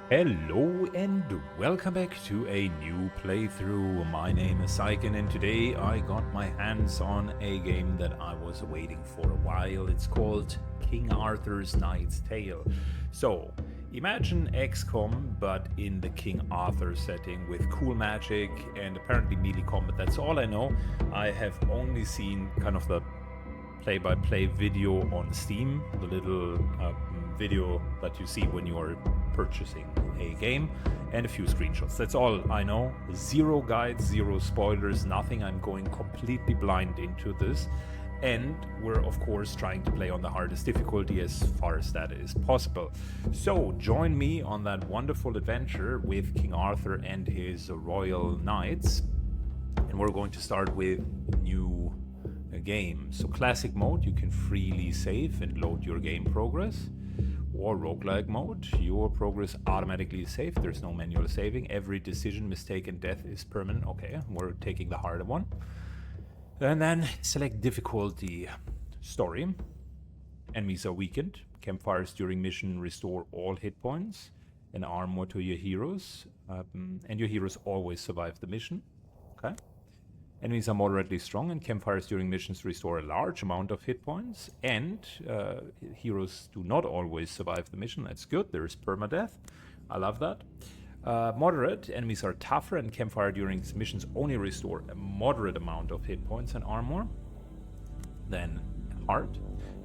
Hello and welcome back to a new playthrough. My name is Syken and today I got my hands on a game that I was waiting for a while. It's called King Arthur's Knight's Tale. So, imagine XCOM but in the King Arthur setting with cool magic and apparently melee combat. That's all I know. I have only seen kind of the play-by-play video on Steam, the little video that you see when you are purchasing a game, and a few screenshots. That's all I know. Zero guides, zero spoilers, nothing. I'm going completely blind into this, and we're of course trying to play on the hardest difficulty as far as that is possible. So join me on that wonderful adventure with King Arthur and his royal knights, and we're going to start with new game. So classic mode, you can freely save and load your game progress. Or roguelike mode, your progress automatically saved. There's no manual saving. Every decision, mistake, and death is permanent. Okay, we're taking the harder one. And then select difficulty. Story. Enemies are weakened. Campfires during mission restore all hit points and armor to your heroes. And your heroes always survive the mission. Okay. Enemies are moderately strong, and campfires during missions restore a large amount of hit points, and heroes do not always survive the mission. That's good. There's permadeath. I love that. Moderate. Enemies are tougher, and campfire during missions only restore a moderate amount of hit points and armor. Then hard.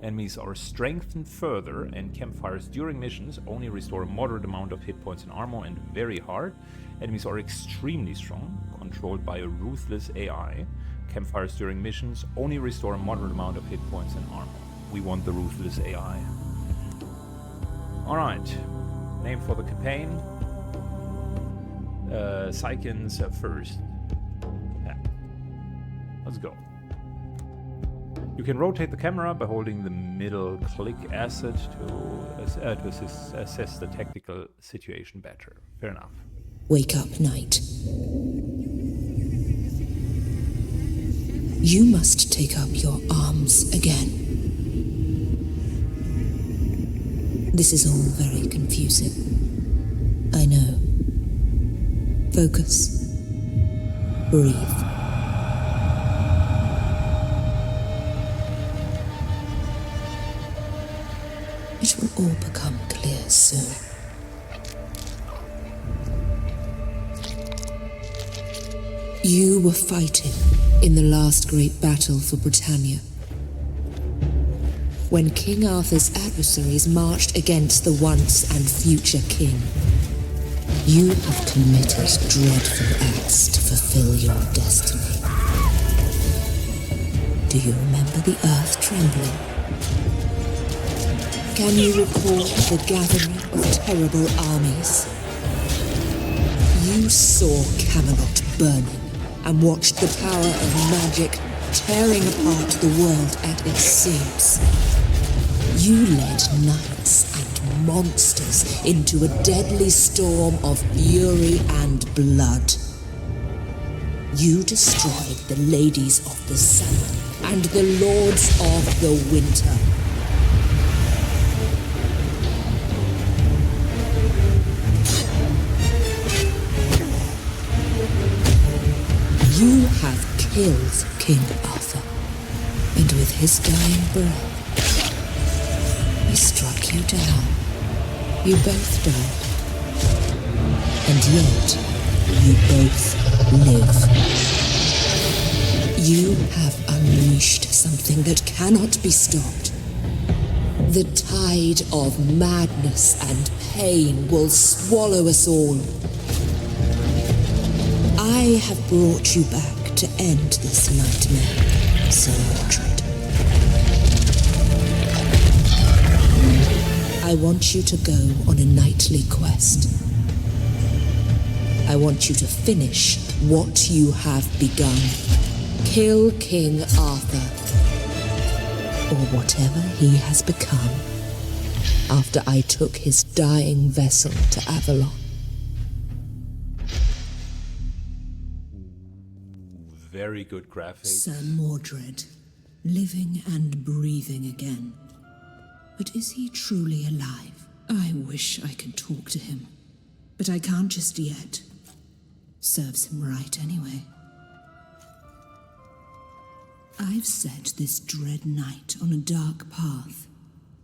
Enemies are strengthened further, and campfires during missions only restore a moderate amount of hit points and armor. And very hard. Enemies are extremely strong, controlled by a ruthless AI. Campfires during missions only restore a moderate amount of hit points and armor. We want the ruthless AI. Alright, name for the campaign. Syken's first. Yeah. Let's go. You can rotate the camera by holding the middle click asset to assess the tactical situation better. Fair enough. Wake up, knight. You must take up your arms again. This is all very confusing. I know. Focus. Breathe. It will all become clear soon. You were fighting in the last great battle for Britannia. When King Arthur's adversaries marched against the once and future king, you have committed dreadful acts to fulfill your destiny. Do you remember the earth trembling? Can you recall the gathering of terrible armies? You saw Camelot burning and watched the power of magic tearing apart the world at its seams. You led knights and monsters into a deadly storm of fury and blood. You destroyed the ladies of the summer and the lords of the winter. You have killed King Arthur, and with his dying breath, he struck you down. You both died, and yet you both live. You have unleashed something that cannot be stopped. The tide of madness and pain will swallow us all. I have brought you back to end this nightmare, Sir Mordred. I want you to go on a knightly quest. I want you to finish what you have begun. Kill King Arthur, or whatever he has become, after I took his dying vessel to Avalon. Very good graphics. Sir Mordred, living and breathing again. But is he truly alive? I wish I could talk to him. But I can't just yet. Serves him right anyway. I've set this dread knight on a dark path,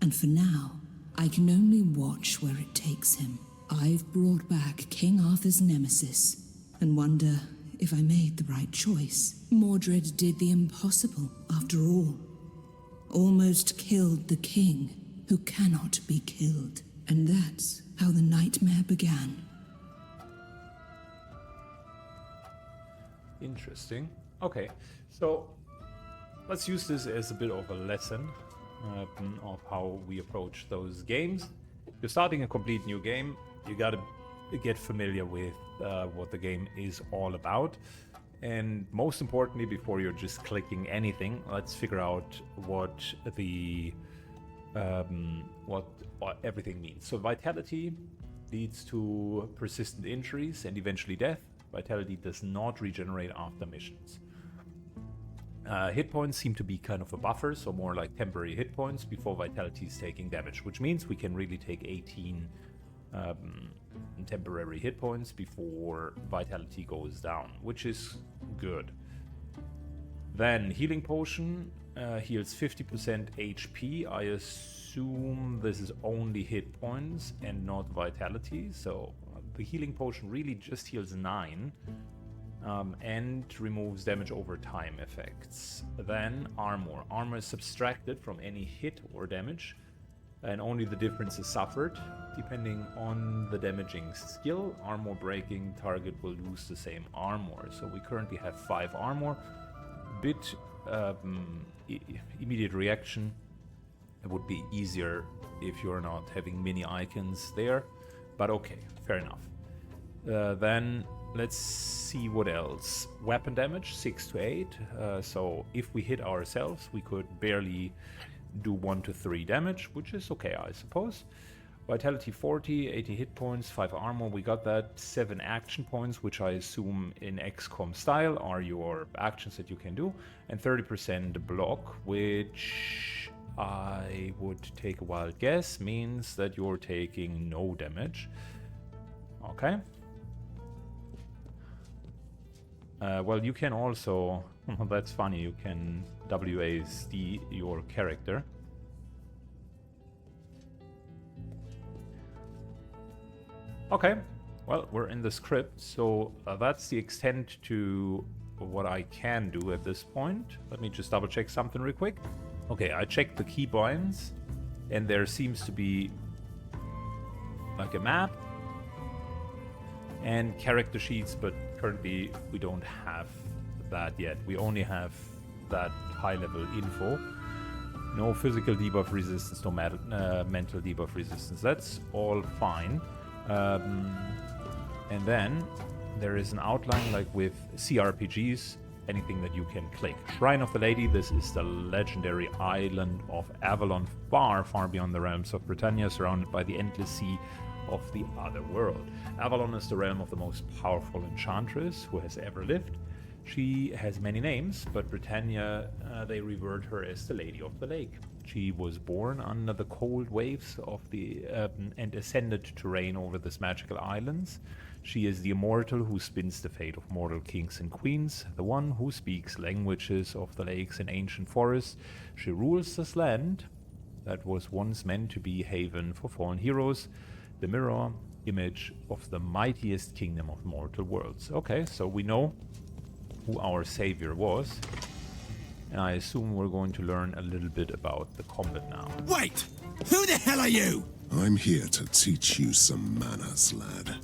and for now, I can only watch where it takes him. I've brought back King Arthur's nemesis, and wonder if I made the right choice. Mordred did the impossible, after all. Almost killed the king, who cannot be killed. And that's how the nightmare began. Interesting. Okay, so let's use this as a bit of a lesson of how we approach those games. You're starting a complete new game. You gotta get familiar with what the game is all about. And most importantly, before you're just clicking anything, let's figure out what the what everything means. So vitality leads to persistent injuries and eventually death. Vitality does not regenerate after missions. Hit points seem to be kind of a buffer, so more like temporary hit points before vitality is taking damage, which means we can really take 18 temporary hit points before vitality goes down, which is good. Then healing potion heals 50% HP. I assume this is only hit points and not vitality, so the healing potion really just heals 9 and removes damage over time effects. Then armor. Armor is subtracted from any hit or damage, and only the difference is suffered. Depending on the damaging skill, armor breaking target will lose the same armor. So we currently have 5 armor. Bit immediate reaction. It would be easier if you're not having mini icons there, but okay, fair enough. Then let's see what else. Weapon damage 6 to 8. So if we hit ourselves, we could barely do 1 to 3 damage, which is okay, I suppose. Vitality 40, 80 hit points, 5 armor, we got that. 7 action points, which I assume in XCOM style are your actions that you can do, and 30% block, which I would take a wild guess means that you're taking no damage. Okay. Well, you can also, that's funny, you can WASD your character. Okay, well, we're in the script, so that's the extent to what I can do at this point. Let me just double check something real quick. Okay, I checked the keybinds, and there seems to be like a map and character sheets, but currently we don't have that yet. We only have that high-level info. No physical debuff resistance, no mental debuff resistance. That's all fine. And then there is an outline like with CRPGs, anything that you can click. Shrine of the Lady, this is the legendary island of Avalon, far, far beyond the realms of Britannia, surrounded by the endless sea of the other world. Avalon is the realm of the most powerful enchantress who has ever lived. She has many names, but Britannia, they revert her as the Lady of the Lake. She was born under the cold waves of the and ascended to reign over this magical islands. She is the immortal who spins the fate of mortal kings and queens, the one who speaks languages of the lakes and ancient forests. She rules this land that was once meant to be haven for fallen heroes, the mirror image of the mightiest kingdom of mortal worlds. Okay, so we know who our savior was. And I assume we're going to learn a little bit about the combat now. Wait! Who the hell are you? I'm here to teach you some manners, lad.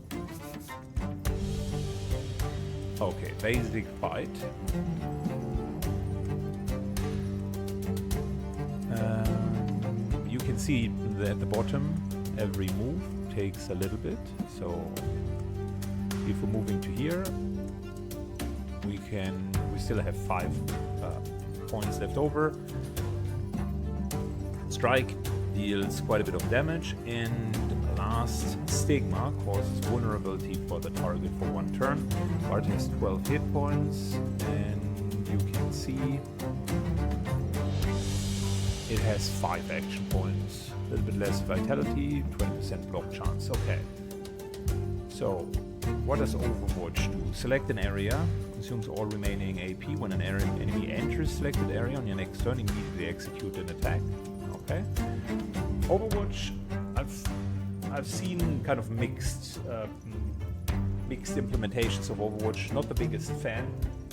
Okay, basic fight. You can see that at the bottom, every move takes a little bit. So if we're moving to here, we still have 5 points left over. Strike deals quite a bit of damage, and last stigma causes vulnerability for the target for 1 turn. Bard has 12 hit points, and you can see it has 5 action points, a little bit less vitality, 20% block chance. Okay, So, what does Overwatch do? Select an area, consumes all remaining AP. When an enemy enters selected area on your next turn, immediately execute an attack. Okay. Overwatch, I've seen kind of mixed implementations of Overwatch. Not the biggest fan.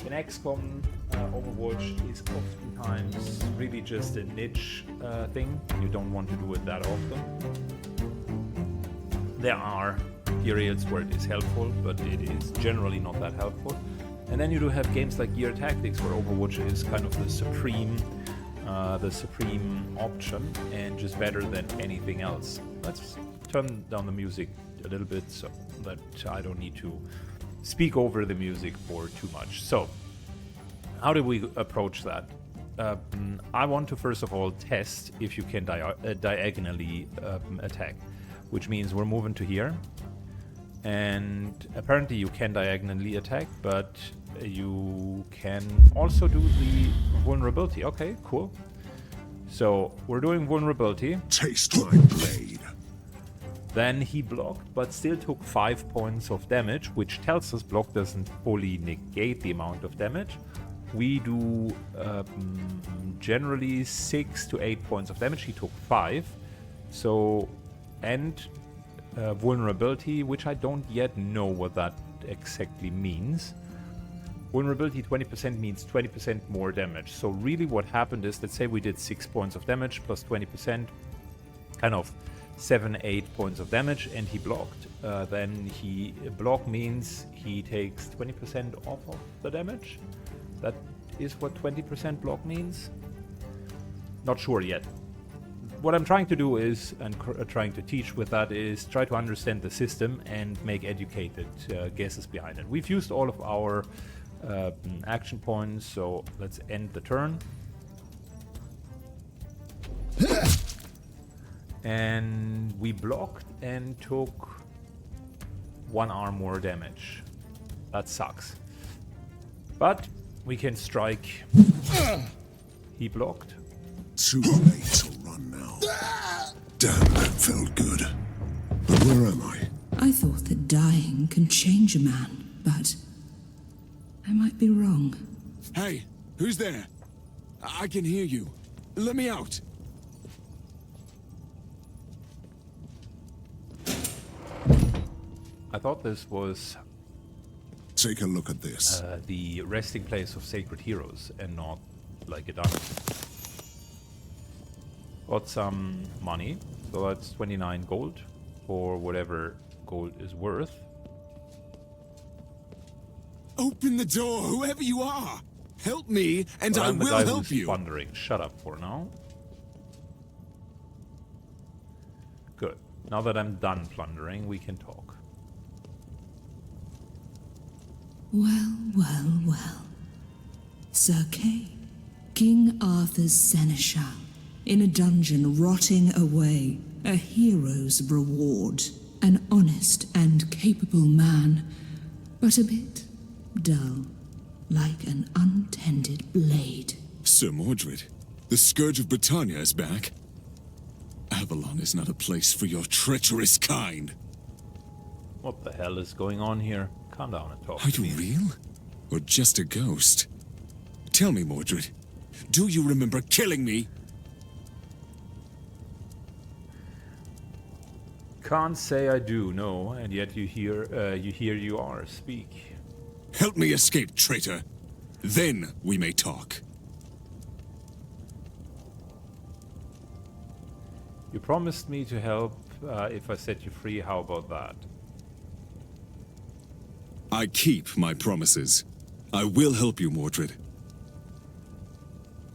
In XCOM, Overwatch is oftentimes really just a niche thing. You don't want to do it that often. There are periods where it is helpful, but it is generally not that helpful. And then you do have games like Gear Tactics, where Overwatch is kind of the supreme option and just better than anything else. Let's turn down the music a little bit so that I don't need to speak over the music for too much. So, how do we approach that? I want to first of all test if you can diagonally attack, which means we're moving to here. And apparently you can diagonally attack, but you can also do the vulnerability. Okay, cool. So we're doing vulnerability. Taste my blade. Then he blocked, but still took 5 points of damage, which tells us block doesn't fully negate the amount of damage. We do generally 6 to 8 points of damage. He took 5. So, and vulnerability, which I don't yet know what that exactly means. Vulnerability 20% means 20% more damage. So really what happened is, let's say we did 6 points of damage plus 20%, kind of 7-8 points of damage, and he blocked. Then block means he takes 20% off of the damage. That is what 20% block means. Not sure yet. What I'm trying to do is, and trying to teach with that, is try to understand the system and make educated guesses behind it. We've used all of our action points, so let's end the turn. And we blocked and took 1 arm more damage. That sucks. But we can strike. He blocked. Too late to run now. Damn, that felt good. But where am I? I thought that dying can change a man, but I might be wrong. Hey, who's there? I can hear you. Let me out. I thought this was Take a look at this. the resting place of sacred heroes and not like a dungeon. Got some money, so that's 29 gold for whatever gold is worth. Open the door, whoever you are. Help me, and But I I'm the will guy help who's you. plundering. Shut up for now. Good. Now that I'm done plundering, we can talk. Well, well, well. Sir Kay, King Arthur's seneschal, in a dungeon rotting away, a hero's reward. An honest and capable man, but a bit dull, like an untended blade. Sir Mordred, the Scourge of Britannia is back. Avalon is not a place for your treacherous kind. What the hell is going on here? Calm down and talk Are to you me. real? Or just a ghost? Tell me, Mordred, do you remember killing me? Can't say I do, no, and yet you are. Speak. Help me escape, traitor. Then we may talk. You promised me to help if I set you free. How about that? I keep my promises. I will help you, Mordred.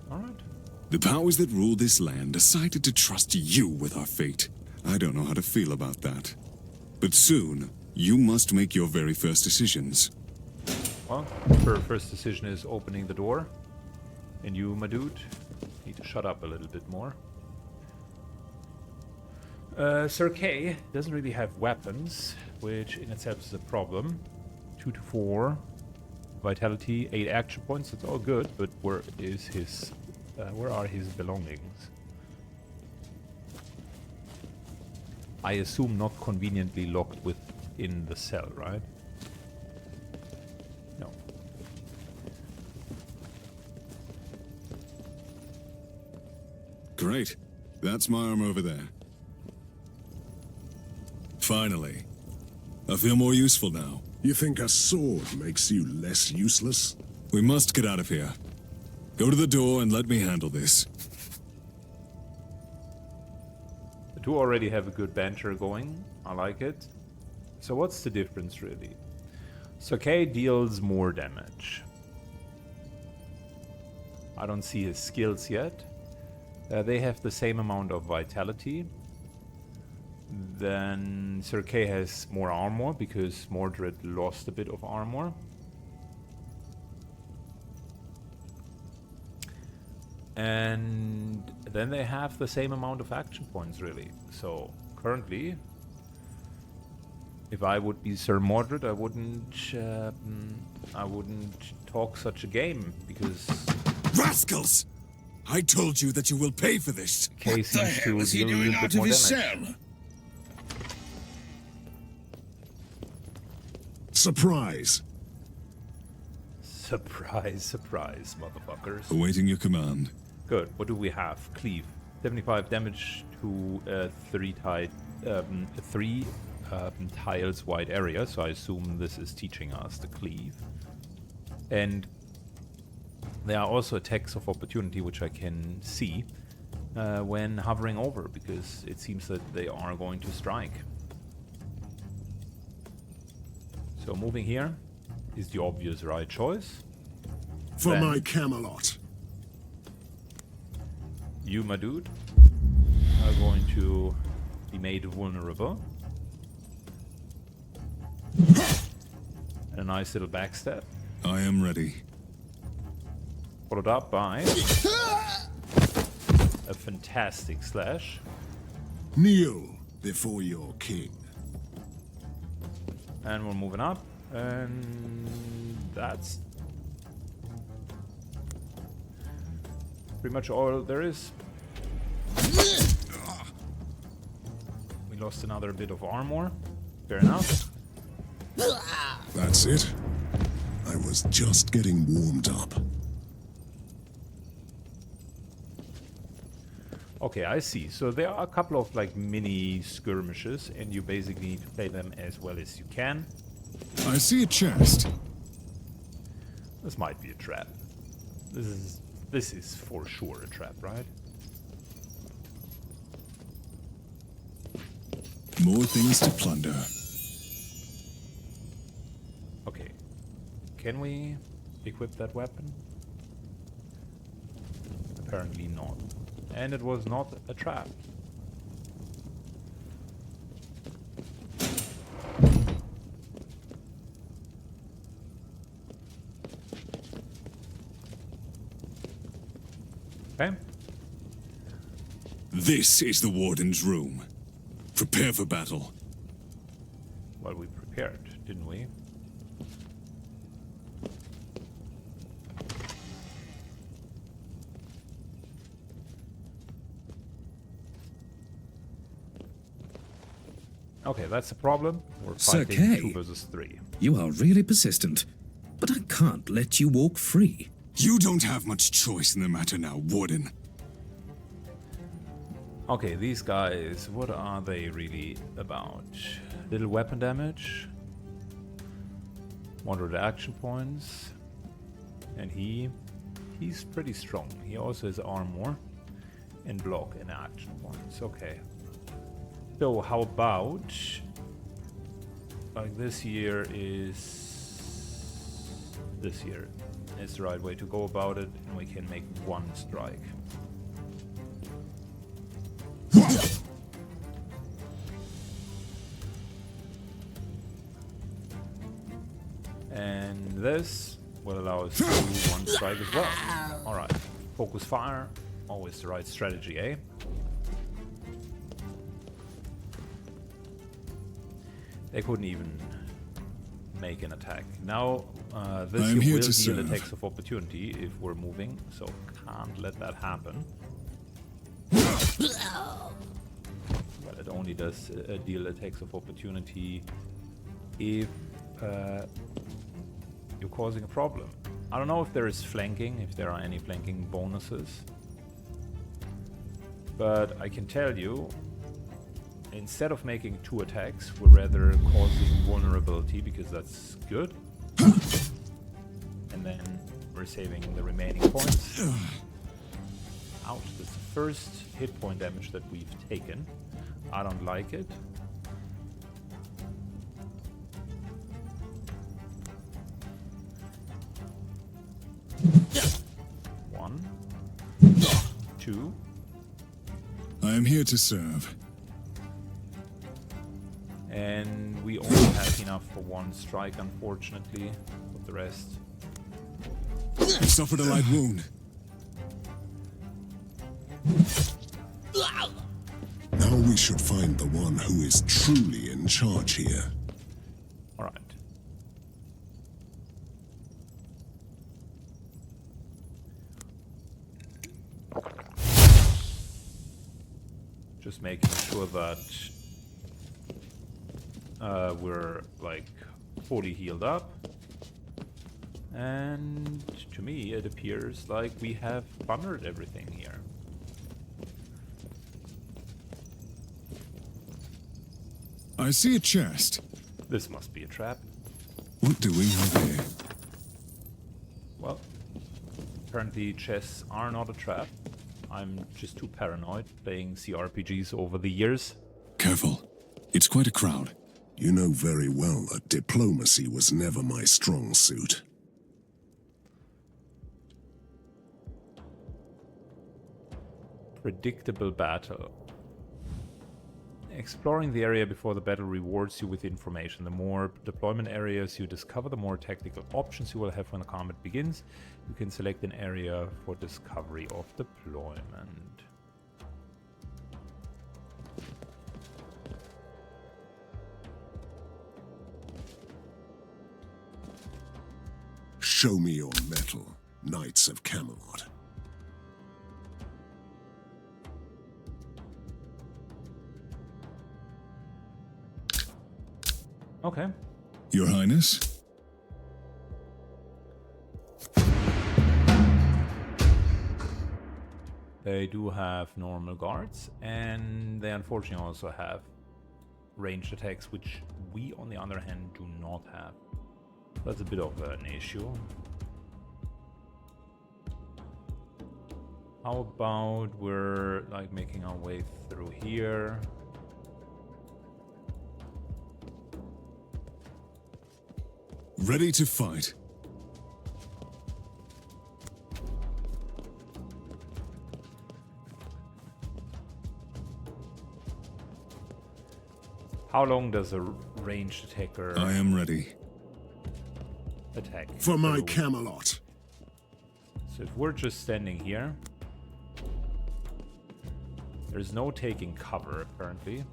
All right. The powers that rule this land decided to trust you with our fate. I don't know how to feel about that. But soon, you must make your very first decisions. Well, first decision is opening the door. And you, my dude, need to shut up a little bit more. Sir Kay doesn't really have weapons, which in itself is a problem. 2 to 4 vitality, 8 action points. It's all good, but where are his belongings? I assume not conveniently locked with in the cell, right? No. Great. That's my arm over there. Finally. I feel more useful now. You think a sword makes you less useless? We must get out of here. Go to the door and let me handle this. The two already have a good banter going. I like it. So what's the difference really? Sir Kay deals more damage. I don't see his skills yet. They have the same amount of vitality. Then Sir Kay has more armor because Mordred lost a bit of armor. And then they have the same amount of action points really. So currently, if I would be Sir Mordred, I wouldn't talk such a game because Rascals! I told you that you will pay for this. Kay seems to deal a little bit more damage. Surprise! Surprise, surprise, motherfuckers. Awaiting your command. Good. What do we have? Cleave. 75 damage to three tiles wide area. So I assume this is teaching us the cleave. And there are also attacks of opportunity, which I can see when hovering over, because it seems that they are going to strike. So moving here is the obvious right choice. For Then my Camelot. you, my dude, are going to be made vulnerable. And a nice little backstab. I am ready. Followed up by a fantastic slash. Kneel before your king. And we're moving up. And that's pretty much all there is. We lost another bit of armor. Fair enough. That's it. I was just getting warmed up. Okay, I see. So there are a couple of like mini skirmishes, and you basically need to play them as well as you can. I see a chest. This might be a trap. This is for sure a trap, right? More things to plunder. Okay. Can we equip that weapon? Apparently not. And it was not a trap. Okay. This is the Warden's room. Prepare for battle. Well, we prepared, didn't we? Okay, that's the problem. We're Sir fighting Kay. 2 versus 3. You are really persistent, but I can't let you walk free. You don't have much choice in the matter now, Warden. Okay, these guys, what are they really about? Little weapon damage, moderate action points, and he's pretty strong. He also has armor and block and action points. Okay. So how about like this year is the right way to go about it, and we can make one strike. And this will allow us to do one strike as well. Alright. Focus fire. Always the right strategy, eh? They couldn't even make an attack. Now, this I'm will here deal to serve. attacks of opportunity if we're moving, so can't let that happen. But it only does deal attacks of opportunity if you're causing a problem. I don't know if there is flanking, if there are any flanking bonuses. But I can tell you, instead of making 2 attacks, we're rather causing vulnerability, because that's good. And then we're saving the remaining points. Ouch, that's the first hit point damage that we've taken. I don't like it. One, 2. I am here to serve. And we only have enough for 1 strike, unfortunately. But the rest... I suffered a light wound. Now we should find the one who is truly in charge here. Alright. Just making sure that we're like fully healed up. And to me it appears like we have plundered everything here. I see a chest. This must be a trap. What do we have here? Well, apparently chests are not a trap. I'm just too paranoid playing CRPGs over the years. Careful. It's quite a crowd. You know very well that diplomacy was never my strong suit. Predictable battle. Exploring the area before the battle rewards you with information. The more deployment areas you discover, the more tactical options you will have when the combat begins. You can select an area for discovery of deployment. Show me your mettle, Knights of Camelot. Okay. Your Highness? They do have normal guards, and they unfortunately also have ranged attacks, which we on the other hand do not have. That's a bit of an issue. How about we're like making our way through here? Ready to fight. How long does a ranged attacker I am ready. attack? For my So Camelot. if we're just standing here, there's no taking cover apparently.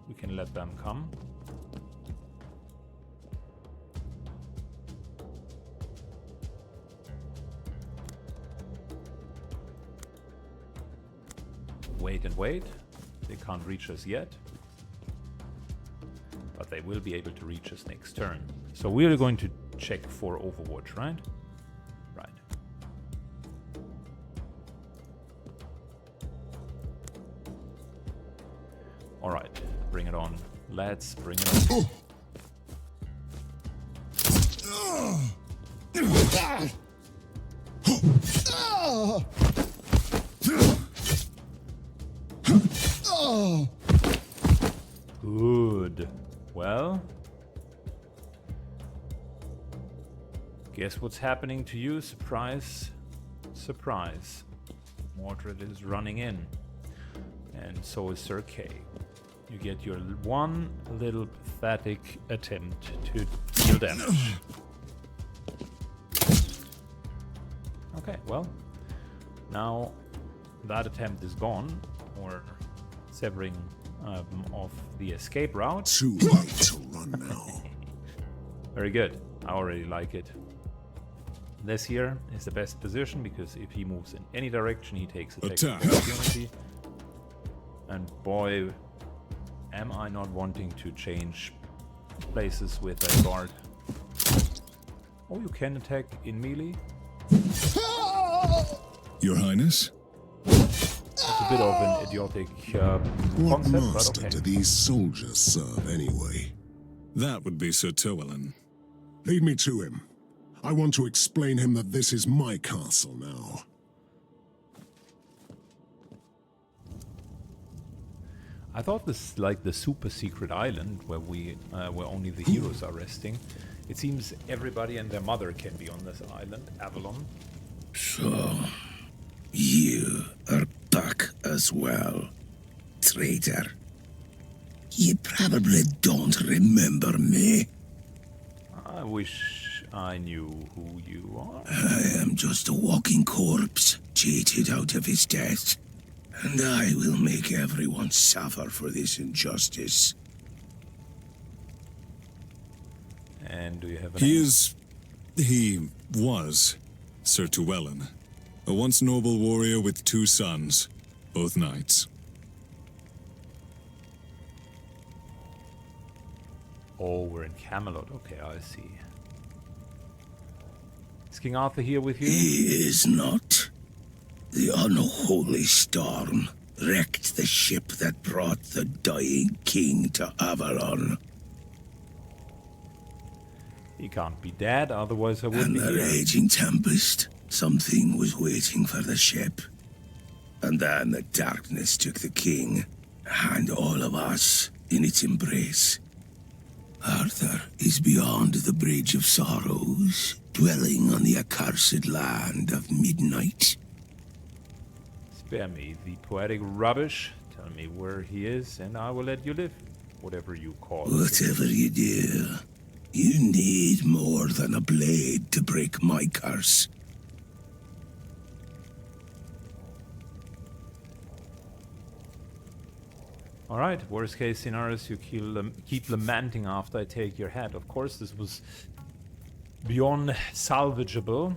We can let them come. Wait and wait. They can't reach us yet. But they will be able to reach us next turn. So we're going to check for Overwatch, right? Right. Alright, bring it on. Let's bring it on. Good. Well, guess what's happening to you? Surprise, surprise. Mordred is running in, and so is Sir Kay. You get your one little pathetic attempt to deal damage. Okay, well, now that attempt is gone, or severing of the escape route. Too late to run now. Very good. I already like it. This here is the best position because if he moves in any direction, he takes attack Attack. of opportunity. And boy, am I not wanting to change places with a guard. Oh, you can attack in melee? Your Highness? It's a bit of an idiotic What concept, but master okay. do these soldiers serve anyway? That would be Sir Tywelin. Lead me to him. I want to explain him that this is my castle now. I thought this is like the super secret island where where only the heroes are resting. It seems everybody and their mother can be on this island, Avalon. So, you are back as well, traitor. You probably don't remember me. I wish I knew who you are. I am just a walking corpse, cheated out of his death. And I will make everyone suffer for this injustice. And do you have an He was Sir Tywelin, a once noble warrior with 2 sons, both knights. Oh, we're in Camelot. Okay, I see. Is King Arthur here with you? He is not. The unholy storm wrecked the ship that brought the dying king to Avalon. He can't be dead, otherwise I would And be the here. raging tempest, something was waiting for the ship. And then the darkness took the king, and all of us in its embrace. Arthur is beyond the Bridge of Sorrows, dwelling on the accursed land of midnight. Spare me the poetic rubbish. Tell me where he is, and I will let you live. Whatever you call it. Whatever you do, you need more than a blade to break my curse. Alright, worst case scenarios, you keep lamenting after I take your head. Of course, this was beyond salvageable.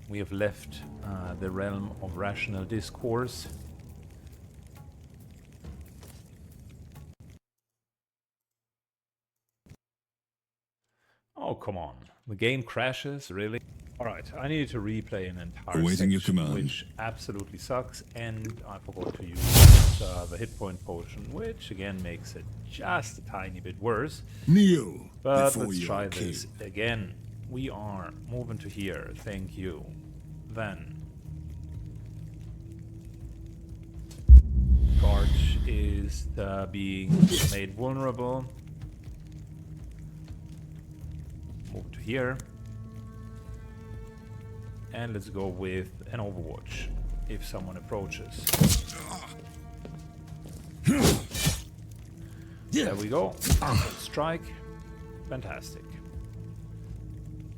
We have left the realm of rational discourse. Oh, come on. The game crashes, really? Alright, I needed to replay an entire Awaiting your section, command. which absolutely sucks, and I forgot to use the hit point potion, which again makes it just a tiny bit worse. Kneel But before let's you try are king. this again. We are moving to here, thank you. Then guard is being made vulnerable. Move to here. And let's go with an Overwatch if someone approaches. There we go. Strike. Fantastic.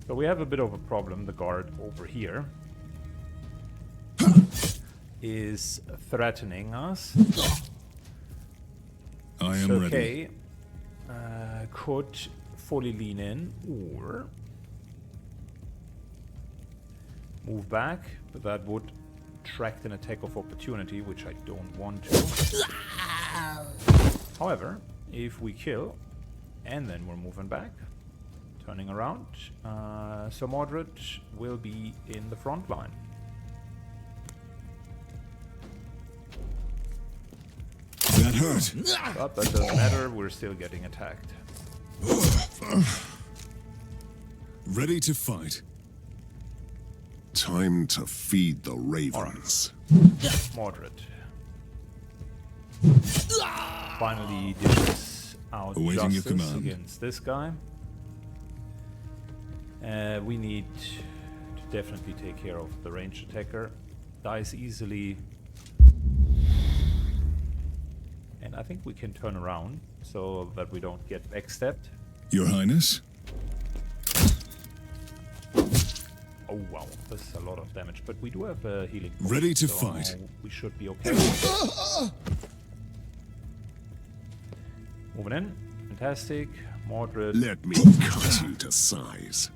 So we have a bit of a problem. The guard over here is threatening us. I am ready. Okay. Could fully lean in or move back, but that would attract an attack of opportunity, which I don't want to. However, if we kill and then we're moving back, turning around, Sir Mordred will be in the front line. That hurt. But that doesn't matter, we're still getting attacked. Ready to fight. Time to feed the ravens. Mordred finally dishes out Awaiting your justice command. against this guy. We need to definitely take care of the ranged attacker. Dies easily. And I think we can turn around so that we don't get backstepped. Your Highness? Oh wow, this is a lot of damage, but we do have a healing potion, Ready to so fight. we should be okay. Moving in, fantastic. Mordred Let me cut you to size.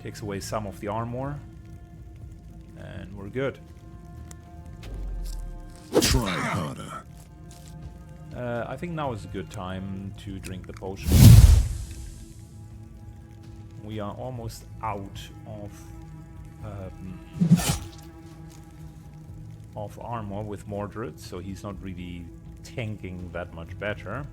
takes away some of the armor, and we're good. Try harder. I think now is a good time to drink the potion. We are almost out of armor with Mordred, so he's not really tanking that much better.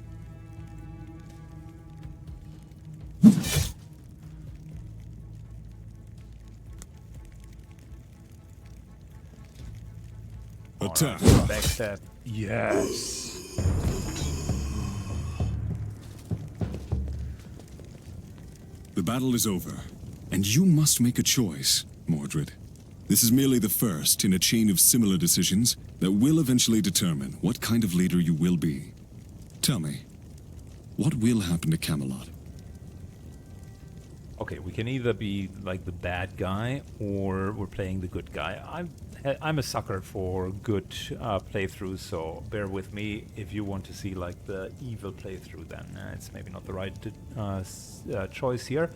Attack! Backstab. Yes. The battle is over, and you must make a choice, Mordred. This is merely the first in a chain of similar decisions that will eventually determine what kind of leader you will be. Tell me, what will happen to Camelot? Okay, we can either be like the bad guy or we're playing the good guy. I'm a sucker for good playthroughs, so bear with me if you want to see like the evil playthrough. Then it's maybe not the right choice here.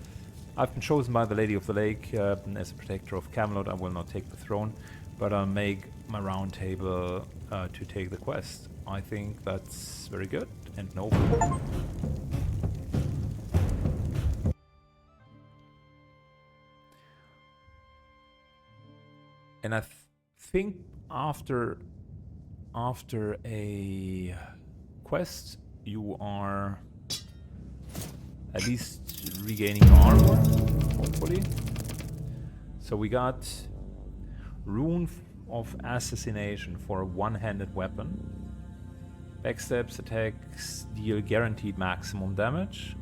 I've been chosen by the Lady of the Lake as a protector of Camelot. I will not take the throne, but I'll make my round table to take the quest. I think that's very good and noble. And I think after a quest, you are at least regaining your armor, hopefully. So we got Rune of Assassination for a one-handed weapon. Backstabs attacks deal guaranteed maximum damage.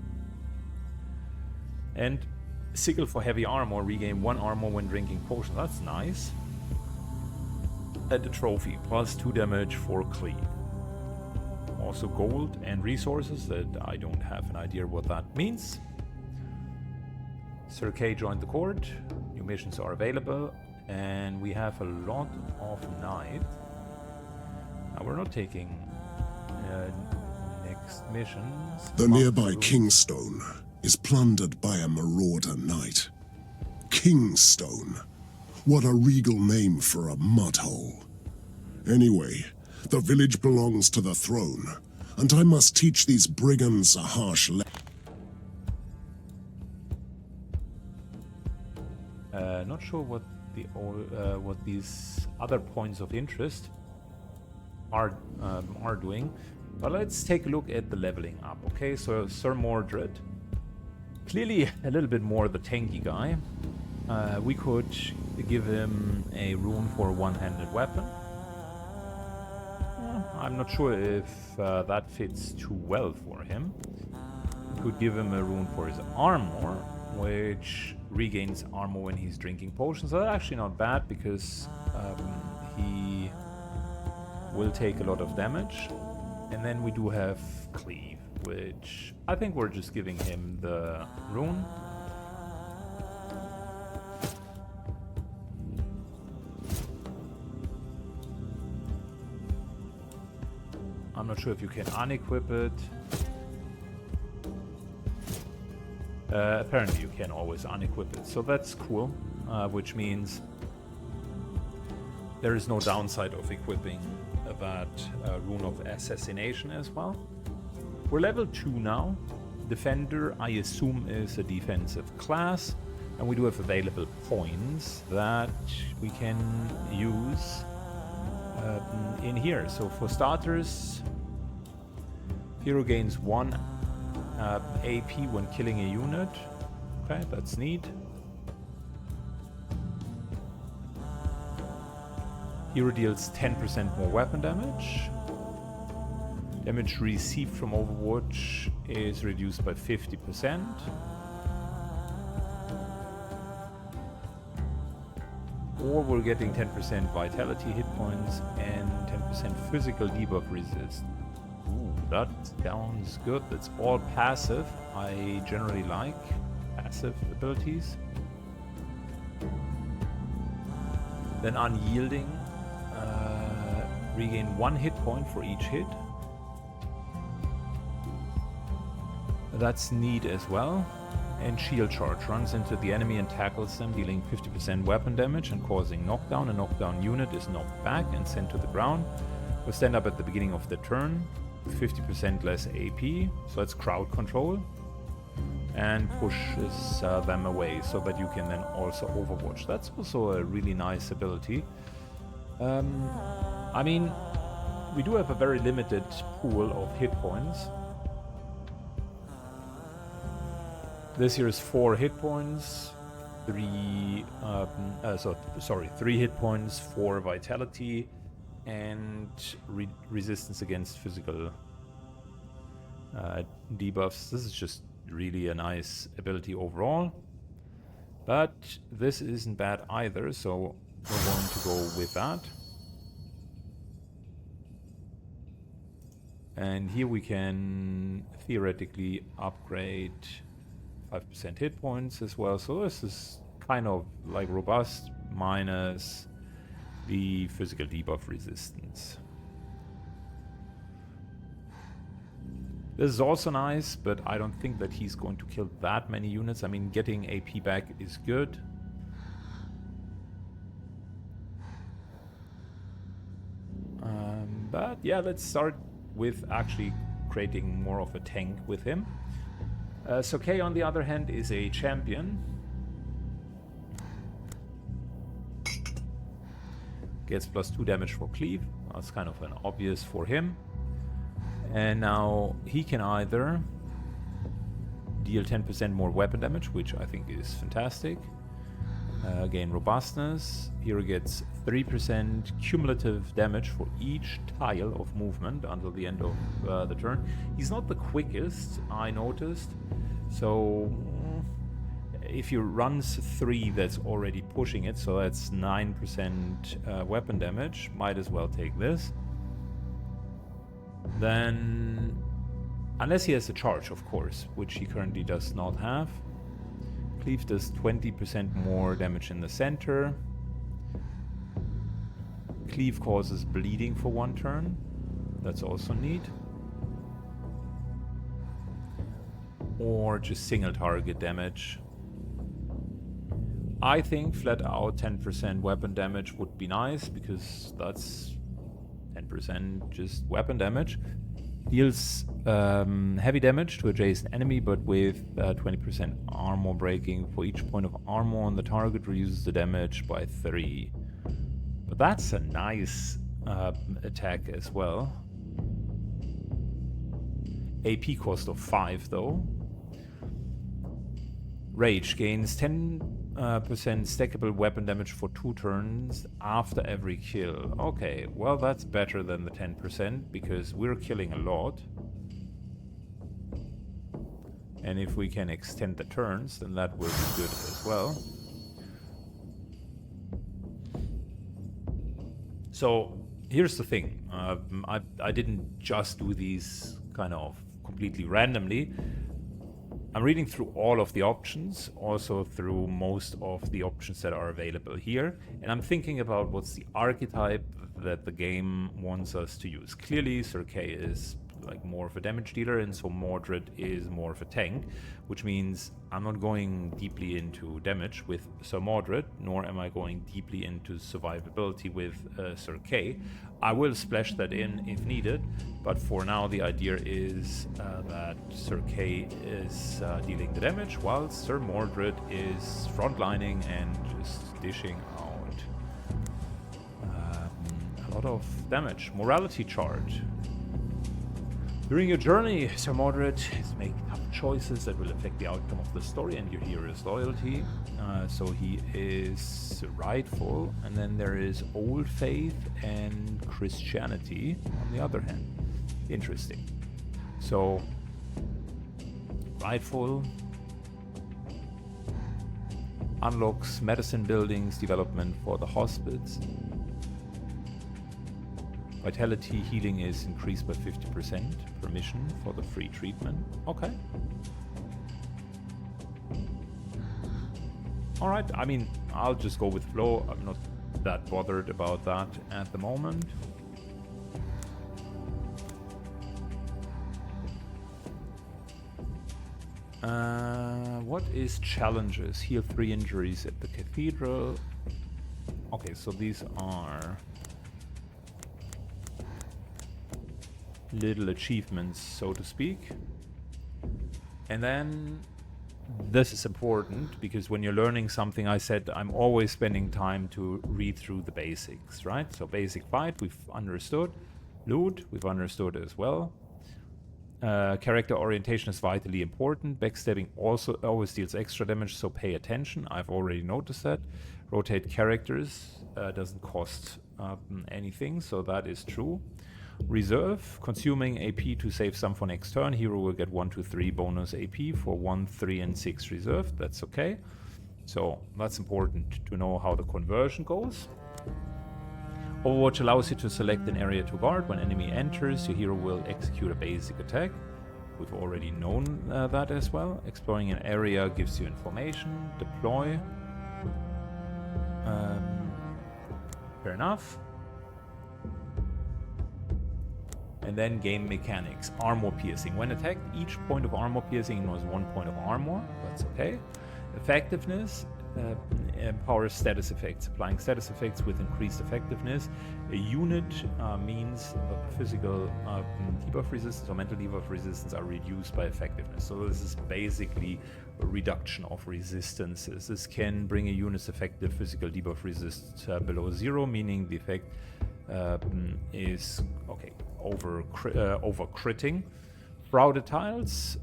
And Sickle for heavy armor, regain 1 armor when drinking potions. That's nice. And a trophy, plus 2 damage for cleave. Also gold and resources that I don't have an idea what that means. Sir Kay joined the court. New missions are available. And we have a lot of night. Now we're not taking next missions. The nearby Kingstone is plundered by a marauder knight. Kingstone. What a regal name for a mudhole. Anyway, the village belongs to the throne, and I must teach these brigands a harsh lesson. Not sure what these other points of interest are doing, but let's take a look at the leveling up. Okay, so Sir Mordred, clearly a little bit more the tanky guy. We could give him a rune for a one-handed weapon. I'm not sure if that fits too well for him. We could give him a rune for his armor, which regains armor when he's drinking potions. So that's actually not bad, because he will take a lot of damage. And then we do have cleave, which I think we're just giving him the rune. I'm not sure if you can unequip it. Apparently you can always unequip it, so that's cool, which means there is no downside of equipping that rune of assassination as well. We're level 2 now. Defender, I assume, is a defensive class, and we do have available points that we can use in here. So for starters, hero gains 1 AP when killing a unit. Okay, that's neat. Hero deals 10% more weapon damage. Damage received from Overwatch is reduced by 50%. Or we're getting 10% vitality hit points and 10% physical debuff resist. Ooh, that sounds good. That's all passive. I generally like passive abilities. Then Unyielding. Regain 1 hit point for each hit. That's neat as well. And Shield Charge runs into the enemy and tackles them, dealing 50% weapon damage and causing knockdown. A knockdown unit is knocked back and sent to the ground. Will stand up at the beginning of the turn. 50% less AP, so it's crowd control, and pushes them away so that you can then also overwatch. That's also a really nice ability. I mean, we do have a very limited pool of hit points. This here is 4 hit points, 3 hit points, 4 vitality, and resistance against physical debuffs. This is just really a nice ability overall, but this isn't bad either, so we're going to go with that. And here we can theoretically upgrade 5% hit points as well, so this is kind of like robust minus the physical debuff resistance. This is also nice, but I don't think that he's going to kill that many units. I mean, getting AP back is good. But yeah, let's start with actually creating more of a tank with him. Sir Kay, on the other hand, is a champion. Gets +2 damage for cleave. That's kind of an obvious for him. And now he can either deal 10% more weapon damage, which I think is fantastic. Gain robustness. Here he gets 3% cumulative damage for each tile of movement until the end of the turn. He's not the quickest, I noticed. So if he runs 3, that's already pushing it. So that's 9% weapon damage. Might as well take this. Then, unless he has a charge, of course, which he currently does not have. Cleave does 20% more damage in the center. Cleave causes bleeding for 1 turn. That's also neat. Or just single target damage. I think flat out 10% weapon damage would be nice, because that's 10% just weapon damage. Deals heavy damage to adjacent enemy, but with 20% armor breaking. For each point of armor on the target, reduces the damage by 3. But that's a nice attack as well. AP cost of 5 though. Rage gains 10% stackable weapon damage for 2 turns after every kill. Okay, well that's better than the 10% because we're killing a lot. And if we can extend the turns, then that will be good as well. So here's the thing. I didn't just do these kind of completely randomly. I'm reading through all of the options, also through most of the options that are available here, and I'm thinking about what's the archetype that the game wants us to use. Clearly, Sir Kay is like more of a damage dealer, and so Mordred is more of a tank, which means I'm not going deeply into damage with Sir Mordred, nor am I going deeply into survivability with Sir Kay. I will splash that in if needed, but for now the idea is that Sir Kay is dealing the damage, while Sir Mordred is frontlining and just dishing out a lot of damage. Morality charge. During your journey, Sir Mordred is making tough choices that will affect the outcome of the story and your hero's loyalty. So he is rightful, and then there is old faith and Christianity on the other hand. Interesting. So, rightful unlocks medicine buildings development for the hospice. Vitality healing is increased by 50%. Permission for the free treatment. Okay. Alright, I mean, I'll just go with flow. I'm not that bothered about that at the moment. What is challenges? Heal 3 injuries at the cathedral. Okay, so these are little achievements, so to speak. And then this is important because when you're learning something, I said I'm always spending time to read through the basics, right? So basic fight, we've understood. Loot, we've understood as well. Character orientation is vitally important. Backstabbing also always deals extra damage, so pay attention. I've already noticed that. Rotate characters doesn't cost anything, so that is true. Reserve, consuming AP to save some for next turn. Hero will get 1 to 3 bonus AP for 1, 3, and 6 reserved. That's okay. So that's important to know how the conversion goes. Overwatch allows you to select an area to guard. When enemy enters, your hero will execute a basic attack. We've already known that as well. Exploring an area gives you information. Deploy. Fair enough. And then game mechanics. Armor piercing. When attacked, each point of armor piercing ignores 1 point of armor. That's okay. Effectiveness. Empowers status effects. Applying status effects with increased effectiveness. A unit means physical debuff resistance or mental debuff resistance are reduced by effectiveness. So this is basically a reduction of resistances. This can bring a unit's effective physical debuff resist below 0, meaning the effect is over critting. Shrouded tiles.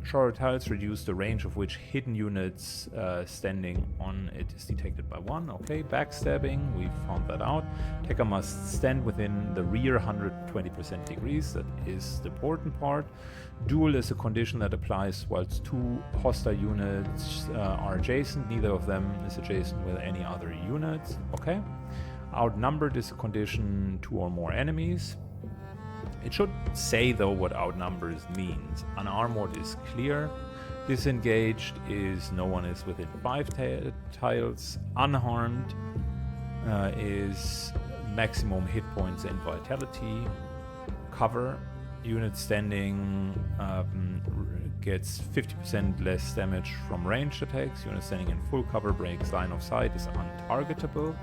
Shrouded tiles reduce the range of which hidden units standing on it is detected by 1. Okay, backstabbing, we found that out. Attacker must stand within the rear 120% degrees. That is the important part. Duel is a condition that applies whilst 2 hostile units are adjacent. Neither of them is adjacent with any other units. Okay. Outnumbered is a condition 2 or more enemies. It should say, though, what outnumbers means. Unarmored is clear. Disengaged is no one is within 5 tiles. Unharmed is maximum hit points and vitality. Cover. Unit standing gets 50% less damage from ranged attacks. Unit standing in full cover breaks line of sight, is untargetable.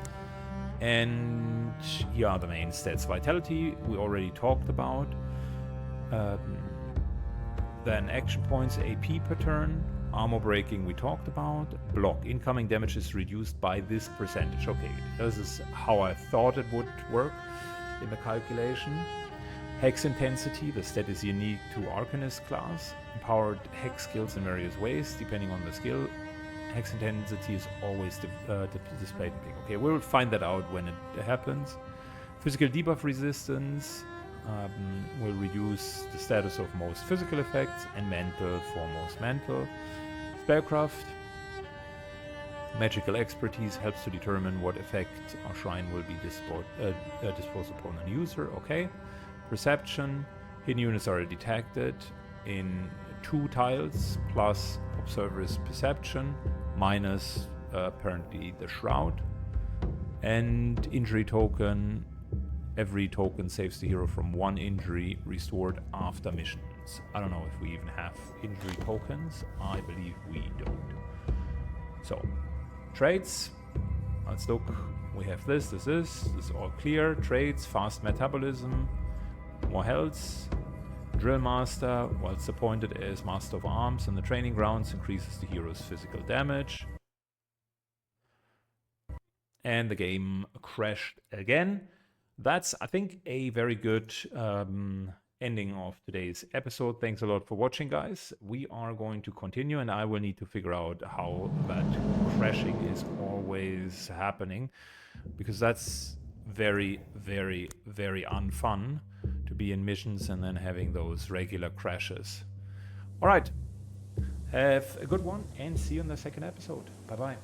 And here are the main stats. Vitality, we already talked about. Then action points, AP per turn. Armor breaking, we talked about. Block, incoming damage is reduced by this percentage. Okay, this is how I thought it would work in the calculation. Hex intensity, the stat is unique to Arcanist class. Empowered hex skills in various ways, depending on the skill. Hex intensity is always displayed in pink. Okay, we'll find that out when it happens. Physical debuff resistance will reduce the status of most physical effects, and mental for most mental. Spellcraft. Magical expertise helps to determine what effect or shrine will be disposed upon a user. Okay. Perception. Hidden units are detected in 2 tiles plus observer's perception minus apparently the shroud. And injury token. Every token saves the hero from 1 injury restored after missions. I don't know if we even have injury tokens. I believe we don't. So, traits. Let's look. We have this is all clear. Traits, fast metabolism, more health. Drill Master, whilst appointed as Master of Arms in the training grounds, increases the hero's physical damage. And the game crashed again. That's, I think, a very good ending of today's episode. Thanks a lot for watching, guys. We are going to continue, and I will need to figure out how that crashing is always happening, because that's very, very, very unfun to be in missions and then having those regular crashes. All right. Have a good one, and see you in the second episode. Bye-bye.